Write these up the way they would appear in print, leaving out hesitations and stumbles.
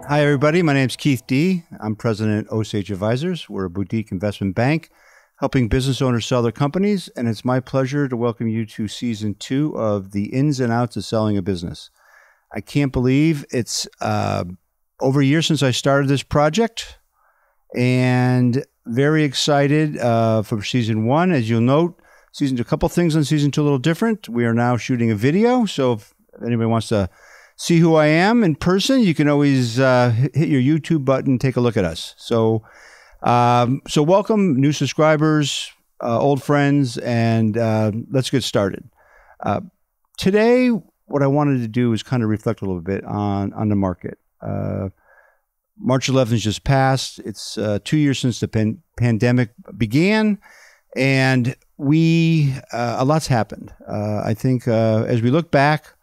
Hi, everybody. My name is kdee. I'm President of Osage Advisors. We're a boutique investment bank helping business owners sell their companies, and it's my pleasure to welcome you to Season 2 of the ins and outs of selling a business. I can't believe it's over a year since I started this project, and very excited for Season 1. As you'll note, a couple things on Season 2 a little different. We are now shooting a video, so if anybody wants to see who I am in person, you can always hit your YouTube button, take a look at us. So welcome new subscribers, old friends, and let's get started. Today, what I wanted to do is kind of reflect a little bit on the market. March 11th just passed. It's 2 years since the pandemic began, and a lot's happened. I think as we look back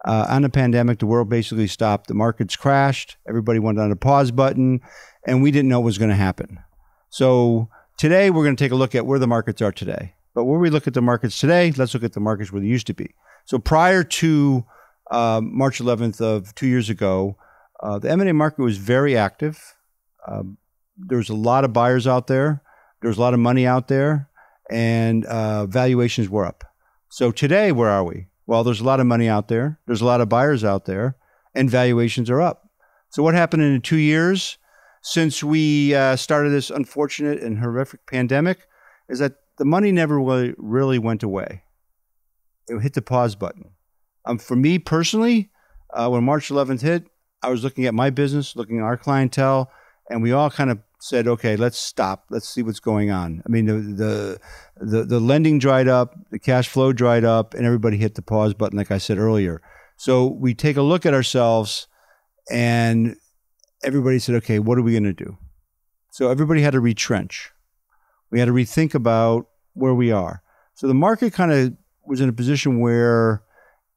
on the pandemic, the world basically stopped. The markets crashed. Everybody went on a pause button, and we didn't know what was going to happen. So today, we're going to take a look at where the markets are today. But where we look at the markets today, let's look at the markets where they used to be. So prior to March 11th of 2 years ago, the M&A market was very active. There was a lot of buyers out there. There was a lot of money out there, and valuations were up. So today, where are we? Well, there's a lot of money out there. There's a lot of buyers out there, and valuations are up. So what happened in the 2 years since we started this unfortunate and horrific pandemic is that the money never really went away. It hit the pause button. For me personally, when March 11th hit, I was looking at my business, looking at our clientele, and we all kind of said, okay, let's stop. Let's see what's going on. I mean, the lending dried up, the cash flow dried up, and everybody hit the pause button, like I said earlier. So we take a look at ourselves, and everybody said, okay, what are we going to do? So everybody had to retrench. We had to rethink about where we are. So the market kind of was in a position where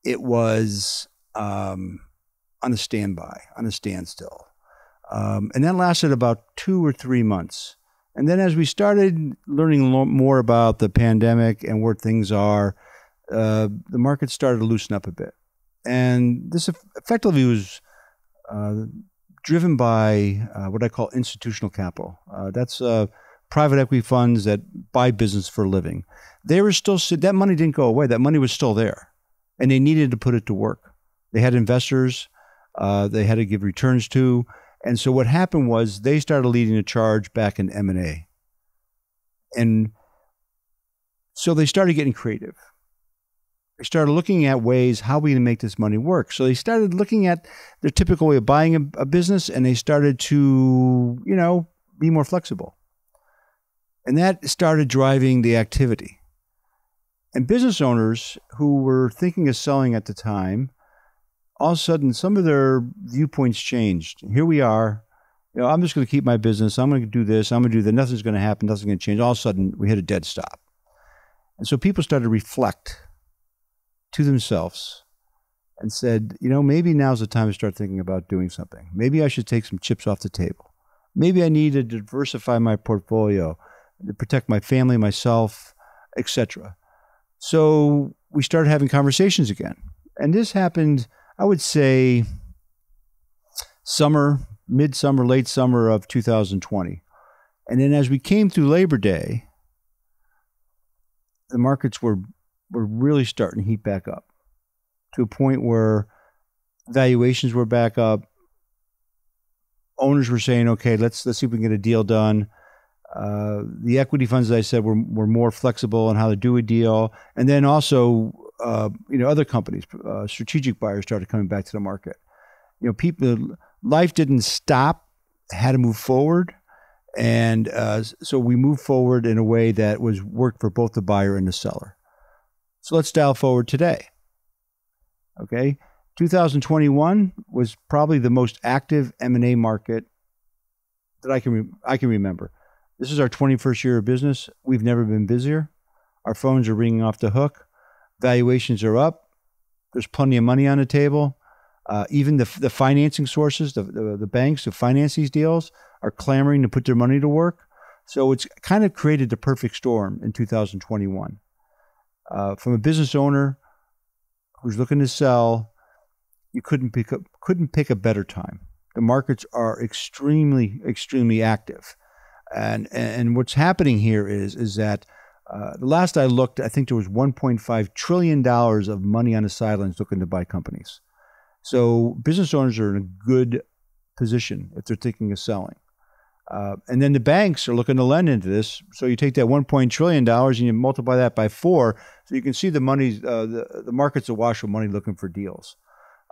it was on a standby, on a standstill. And that lasted about 2 or 3 months. And then as we started learning more about the pandemic and where things are, the market started to loosen up a bit. And this effectively was driven by what I call institutional capital. That's private equity funds that buy business for a living. They were still, that money didn't go away. That money was still there. And they needed to put it to work. They had investors they had to give returns to. And so what happened was they started leading the charge back in M&A. And so they started getting creative. They started looking at ways, how are we going to make this money work? So they started looking at their typical way of buying a business, and they started to, be more flexible. And that started driving the activity. And business owners who were thinking of selling at the time, all of a sudden, some of their viewpoints changed. Here we are. I'm just going to keep my business. I'm going to do this. I'm going to do that. Nothing's going to happen. Nothing's going to change. All of a sudden, we hit a dead stop. And so people started to reflect to themselves and said, maybe now's the time to start thinking about doing something. Maybe I should take some chips off the table. Maybe I need to diversify my portfolio to protect my family, myself, etc. So we started having conversations again. And this happened, I would say, midsummer, late summer of 2020. And then as we came through Labor Day, the markets were really starting to heat back up to a point where valuations were back up. Owners were saying, okay, let's see if we can get a deal done. The equity funds, as I said, were more flexible on how to do a deal. And then also, other companies, strategic buyers started coming back to the market. Life didn't stop, had to move forward. And so we moved forward in a way that worked for both the buyer and the seller. So let's dial forward today. Okay. 2021 was probably the most active M&A market that I can remember. This is our 21st year of business. We've never been busier. Our phones are ringing off the hook. Valuations are up. There's plenty of money on the table. Even the financing sources, the banks who finance these deals are clamoring to put their money to work. So it's kind of created the perfect storm in 2021. From a business owner who's looking to sell, you couldn't pick a better time. The markets are extremely, extremely active. And what's happening here is that the last I looked, I think there was $1.5 trillion of money on the sidelines looking to buy companies. So business owners are in a good position if they're thinking of selling. And then the banks are looking to lend into this. So you take that $1 trillion and you multiply that by 4, so you can see the money, the market's awash with money looking for deals.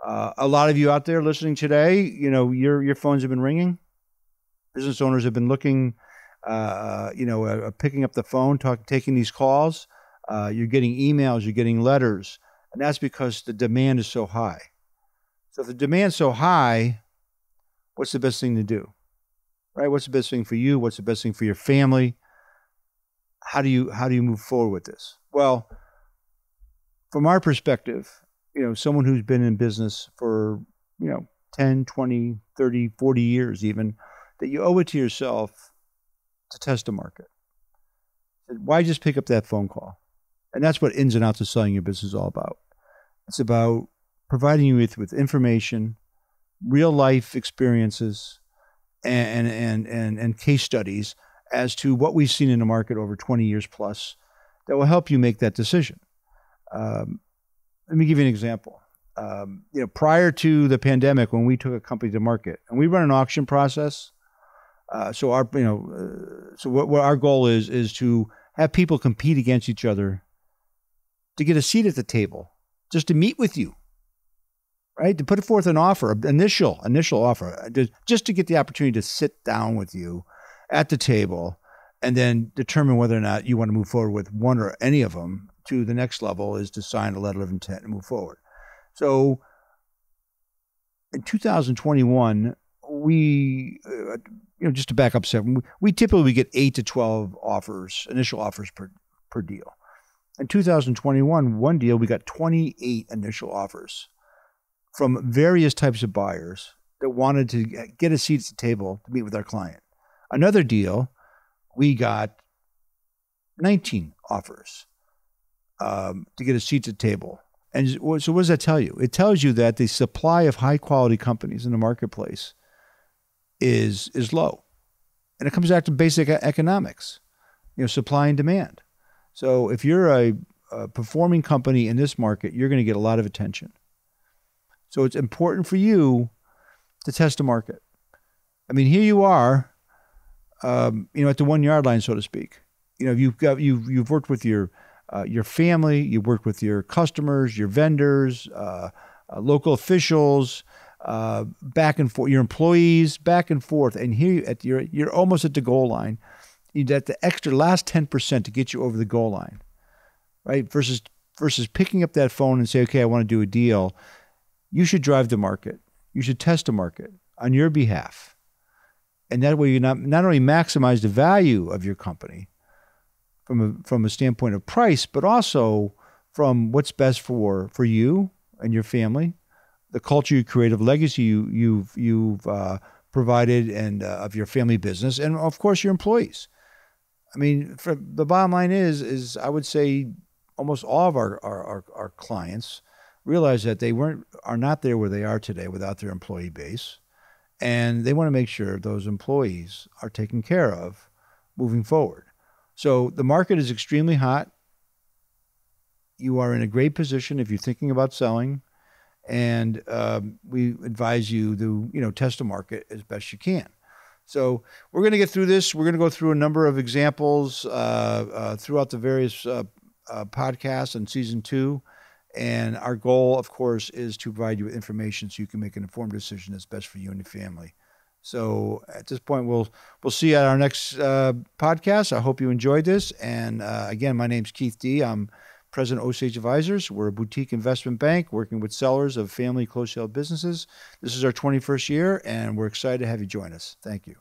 A lot of you out there listening today, your phones have been ringing. Business owners have been looking, picking up the phone, taking these calls. You're getting emails, you're getting letters, and that's because the demand is so high. So if the demand's so high, what's the best thing to do? Right? What's the best thing for you? What's the best thing for your family? How do you move forward with this? Well, from our perspective, someone who's been in business for, 10, 20, 30, 40 years even, that you owe it to yourself to test the market. Why just pick up that phone call? And that's what ins and outs of selling your business is all about. It's about providing you with information, real life experiences, and case studies as to what we've seen in the market over 20 years plus that will help you make that decision. Let me give you an example. Prior to the pandemic, when we took a company to market, and we run an auction process, so what our goal is to have people compete against each other to get a seat at the table, just to meet with you, right? To put forth an offer, an initial offer, just to get the opportunity to sit down with you at the table and then determine whether or not you want to move forward with one or any of them to the next level, is to sign a letter of intent and move forward. So in 2021, we, just to back up 7, we typically get 8 to 12 offers, initial offers per deal. In 2021, one deal, we got 28 initial offers from various types of buyers that wanted to get a seat at the table to meet with our client. Another deal, we got 19 offers to get a seat at the table. And so what does that tell you? It tells you that the supply of high quality companies in the marketplace is low. And it comes back to basic economics, supply and demand. So if you're a performing company in this market, you're going to get a lot of attention. So it's important for you to test the market. I mean, here you are, at the 1 yard line, so to speak. You've worked with your family, you've worked with your customers, your vendors, local officials, back and forth, your employees, back and forth, and here you're almost at the goal line. You get the extra last 10% to get you over the goal line, right? Versus picking up that phone and say, okay, I want to do a deal. You should drive the market. You should test the market on your behalf. And that way you not only maximize the value of your company from a standpoint of price, but also from what's best for you and your family, the culture you create, of legacy you've provided, and of your family business, and of course your employees. I mean, the bottom line is I would say almost all of our clients realize that they are not there where they are today without their employee base, and they want to make sure those employees are taken care of moving forward. So the market is extremely hot. You are in a great position if you're thinking about selling, and we advise you to test the market as best you can. So we're going to get through this. We're going to go through a number of examples throughout the various podcasts in season 2. And our goal, of course, is to provide you with information so you can make an informed decision that's best for you and your family. So at this point, we'll see you at our next podcast. I hope you enjoyed this. And again, my name's kdee. I'm President of Osage Advisors. We're a boutique investment bank working with sellers of family close-held businesses. This is our 21st year, and we're excited to have you join us. Thank you.